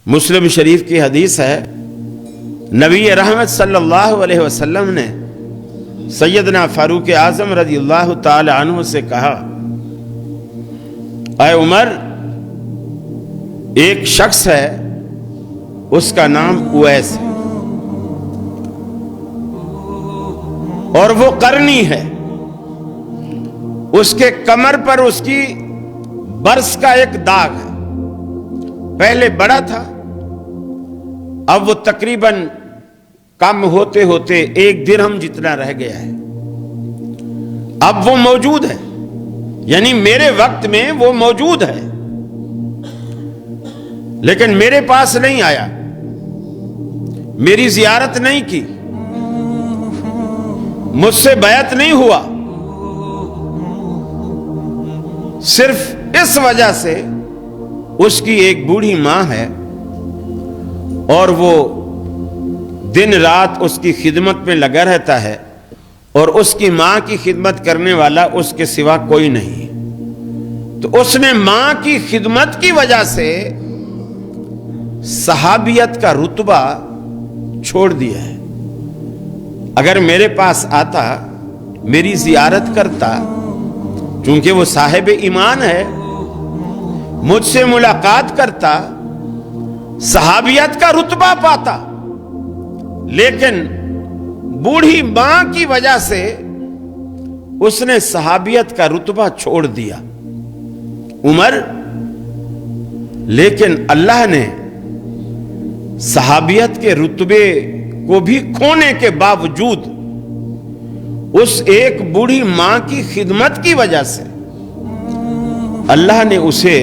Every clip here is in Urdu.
مسلم شریف کی حدیث ہے، نبی رحمت صلی اللہ علیہ وسلم نے سیدنا فاروق اعظم رضی اللہ تعالی عنہ سے کہا، اے عمر، ایک شخص ہے، اس کا نام اویس ہے اور وہ قرنی ہے، اس کے کمر پر اس کی برس کا ایک داغ ہے، پہلے بڑا تھا، اب وہ تقریباً کم ہوتے ہوتے 1 درہم جتنا رہ گیا ہے، اب وہ موجود ہے، یعنی میرے وقت میں وہ موجود ہے لیکن میرے پاس نہیں آیا، میری زیارت نہیں کی، مجھ سے بیعت نہیں ہوا، صرف اس وجہ سے اس کی ایک بوڑھی ماں ہے اور وہ دن رات اس کی خدمت میں لگا رہتا ہے اور اس کی ماں کی خدمت کرنے والا اس کے سوا کوئی نہیں، تو اس نے ماں کی خدمت کی وجہ سے صحابیت کا رتبہ چھوڑ دیا ہے۔ اگر میرے پاس آتا، میری زیارت کرتا، چونکہ وہ صاحب ایمان ہے، مجھ سے ملاقات کرتا، صحابیت کا رتبہ پاتا، لیکن بوڑھی ماں کی وجہ سے اس نے صحابیت کا رتبہ چھوڑ دیا۔ عمر، لیکن اللہ نے صحابیت کے رتبے کو بھی کھونے کے باوجود اس ایک بوڑھی ماں کی خدمت کی وجہ سے اللہ نے اسے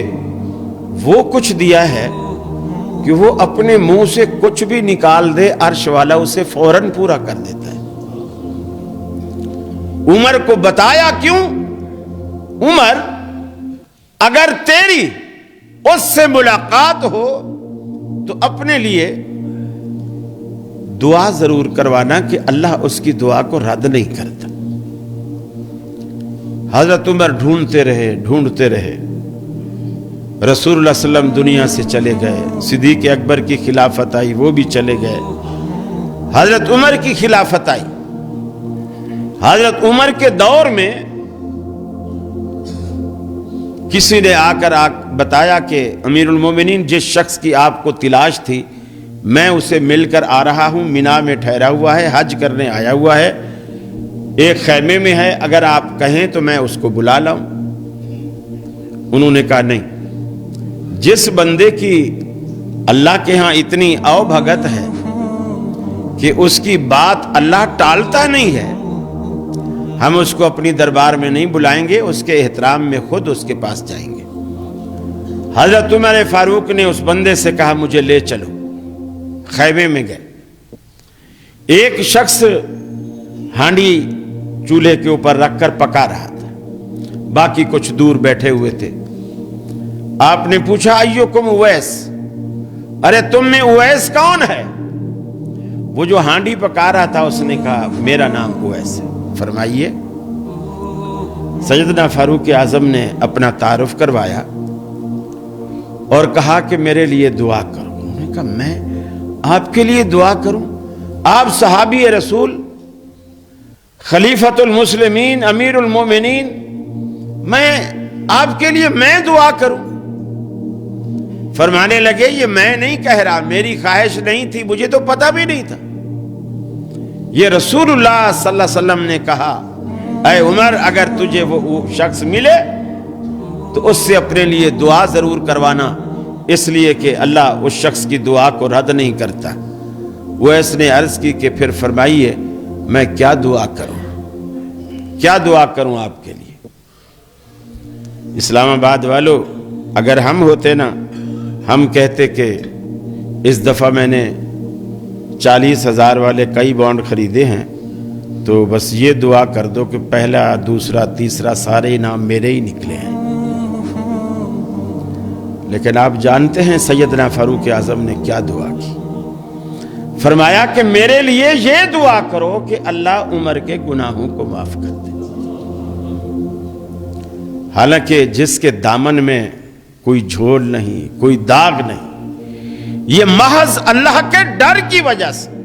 وہ کچھ دیا ہے کہ وہ اپنے منہ سے کچھ بھی نکال دے، عرش والا اسے فوراً پورا کر دیتا ہے۔ عمر کو بتایا کیوں؟ عمر، اگر تیری اس سے ملاقات ہو تو اپنے لیے دعا ضرور کروانا کہ اللہ اس کی دعا کو رد نہیں کرتا۔ حضرت عمر ڈھونڈتے رہے، رسول اللہ صلی اللہ علیہ وسلم دنیا سے چلے گئے، صدیق اکبر کی خلافت آئی، وہ بھی چلے گئے، حضرت عمر کی خلافت آئی۔ حضرت عمر کے دور میں کسی نے آ کر بتایا کہ امیر المومنین، جس شخص کی آپ کو تلاش تھی، میں اسے مل کر آ رہا ہوں، مینا میں ٹھہرا ہوا ہے، حج کرنے آیا ہوا ہے، ایک خیمے میں ہے، اگر آپ کہیں تو میں اس کو بلا لاؤں۔ انہوں نے کہا نہیں، جس بندے کی اللہ کے ہاں اتنی او بھگت ہے کہ اس کی بات اللہ ٹالتا نہیں ہے، ہم اس کو اپنی دربار میں نہیں بلائیں گے، اس کے احترام میں خود اس کے پاس جائیں گے۔ حضرت عمر فاروق نے اس بندے سے کہا مجھے لے چلو۔ خیمے میں گئے، ایک شخص ہانڈی چولہے کے اوپر رکھ کر پکا رہا تھا، باقی کچھ دور بیٹھے ہوئے تھے۔ آپ نے پوچھا ایوکم اویس، ارے تم میں اویس کون ہے؟ وہ جو ہانڈی پکا رہا تھا اس نے کہا میرا نام اویس ہے۔ فرمائیے۔ سیدنا فاروق اعظم نے اپنا تعارف کروایا اور کہا کہ میرے لیے دعا کرو۔ انہوں نے کہا میں آپ کے لیے دعا کروں؟ آپ صحابی رسول، خلیفۃ المسلمین، امیر المومنین، میں آپ کے لیے میں دعا کروں؟ فرمانے لگے یہ میں نہیں کہہ رہا، میری خواہش نہیں تھی، مجھے تو پتہ بھی نہیں تھا، یہ رسول اللہ صلی اللہ علیہ وسلم نے کہا اے عمر، اگر تجھے وہ شخص ملے تو اس سے اپنے لیے دعا ضرور کروانا، اس لیے کہ اللہ اس شخص کی دعا کو رد نہیں کرتا۔ وہ اس نے عرض کی کہ پھر فرمائیے میں کیا دعا کروں، کیا دعا کروں آپ کے لیے؟ اسلام آباد والو، اگر ہم ہوتے نا، ہم کہتے کہ اس دفعہ میں نے 40,000 والے کئی بانڈ خریدے ہیں، تو بس یہ دعا کر دو کہ پہلا، دوسرا، تیسرا سارے انعام میرے ہی نکلے ہیں۔ لیکن آپ جانتے ہیں سیدنا فاروق اعظم نے کیا دعا کی؟ فرمایا کہ میرے لیے یہ دعا کرو کہ اللہ عمر کے گناہوں کو معاف کر دے۔ حالانکہ جس کے دامن میں کوئی جھول نہیں، کوئی داغ نہیں، یہ محض اللہ کے ڈر کی وجہ سے